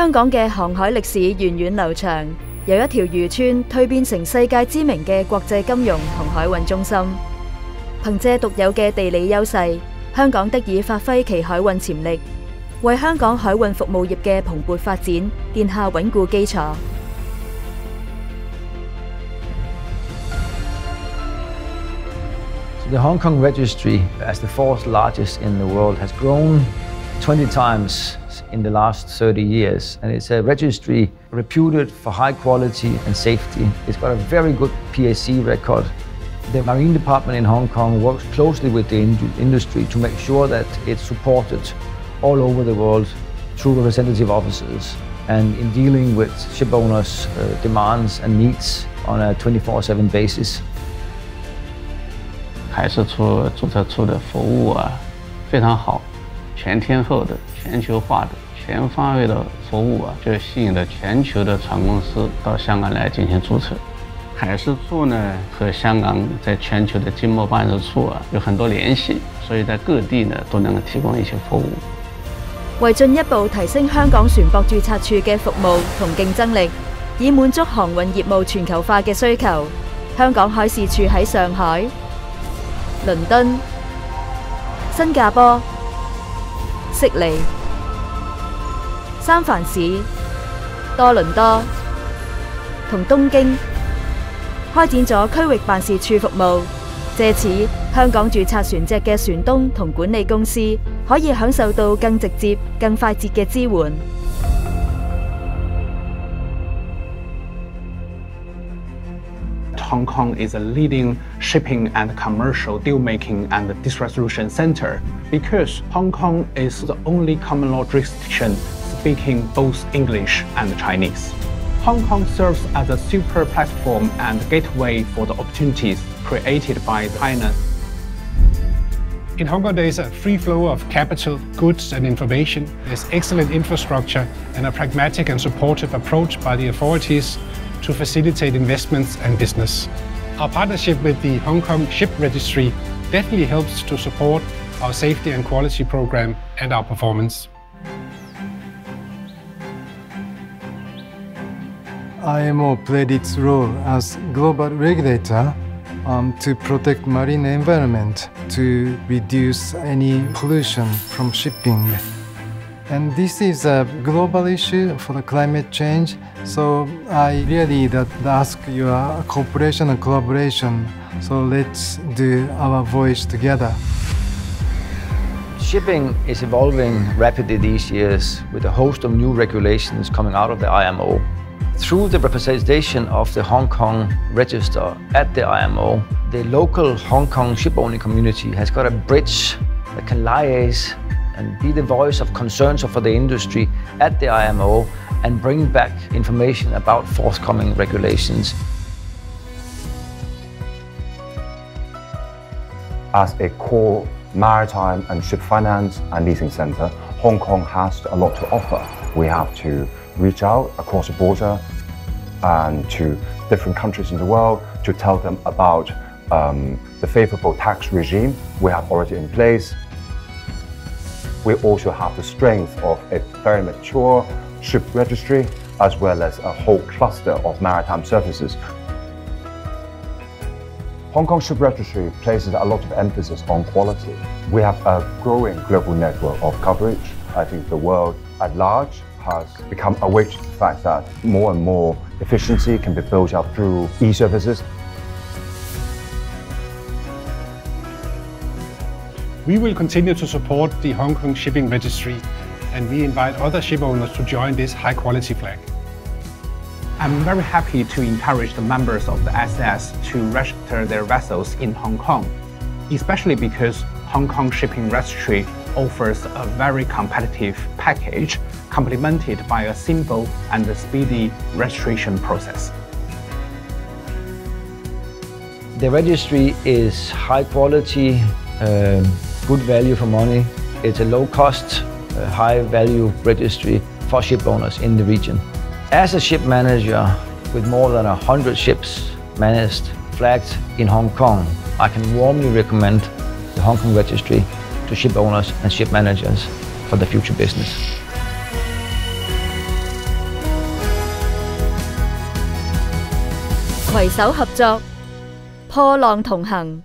香港嘅航海歷史源遠流長，由一條漁村蛻變成世界知名嘅國際金融同海運中心。憑借獨有嘅地理優勢，香港得以發揮其海運潛力，為香港海運服務業嘅蓬勃發展奠下穩固基礎。The Hong Kong registry, as the fourth largest in the world, has grown 20 times in the last 30 years, and it's a registry reputed for high quality and safety. It's got a very good PAC record. The Marine Department in Hong Kong works closely with the industry to make sure that it's supported all over the world through representative officers and in dealing with ship owners' demands and needs on a 24/7 basis. 海事处注册处的服务非常好，全天候的、全球化的、全方位的服务就吸引了全球的船公司到香港来进行注册。海事处呢和香港在全球的经贸办事处有很多联系，所以在各地呢都能够提供一些服務。為進一步提升香港船舶註冊處嘅服務同競爭力，以滿足航運業務全球化嘅需求，香港海事處喺上海、倫敦、新加坡、悉尼、三藩市、多倫多同東京開展咗區域辦事處服務，借此香港註冊船隻嘅船東同管理公司可以享受到更直接、更快捷嘅支援。Hong Kong is a leading shipping and commercial deal-making and district-resolution center because Hong Kong is the only common law jurisdiction speaking both English and Chinese. Hong Kong serves as a super platform and gateway for the opportunities created by China. In Hong Kong, there is a free flow of capital, goods and information. There's excellent infrastructure and a pragmatic and supportive approach by the authorities to facilitate investments and business. Our partnership with the Hong Kong Ship Registry definitely helps to support our safety and quality program and our performance. IMO played its role as global regulator to protect marine environment, to reduce any pollution from shipping. And this is a global issue for the climate change, so I really ask your cooperation and collaboration, so let's do our voyage together. Shipping is evolving rapidly these years with a host of new regulations coming out of the IMO. Through the representation of the Hong Kong Register at the IMO, the local Hong Kong shipowning community has got a bridge that can liaise and be the voice of concerns for the industry at the IMO and bring back information about forthcoming regulations. As a core maritime and ship finance and leasing center, Hong Kong has a lot to offer. We have to reach out across the border and to different countries in the world to tell them about the favorable tax regime we have already in place. We also have the strength of a very mature ship registry as well as a whole cluster of maritime services. Hong Kong Ship Registry places a lot of emphasis on quality. We have a growing global network of coverage. I think the world at large has become awake to the fact that more and more efficiency can be built up through e-services. We will continue to support the Hong Kong Shipping Registry, and we invite other ship owners to join this high-quality flag. I'm very happy to encourage the members of the SS to register their vessels in Hong Kong, especially because Hong Kong Shipping Registry offers a very competitive package complemented by a simple and speedy registration process. The registry is high quality, good value for money. It's a low cost, high value registry for ship owners in the region. As a ship manager with more than 100 ships managed, flagged in Hong Kong, I can warmly recommend the Hong Kong Registry to ship owners and ship managers for the future business. 攜手合作，破浪同行。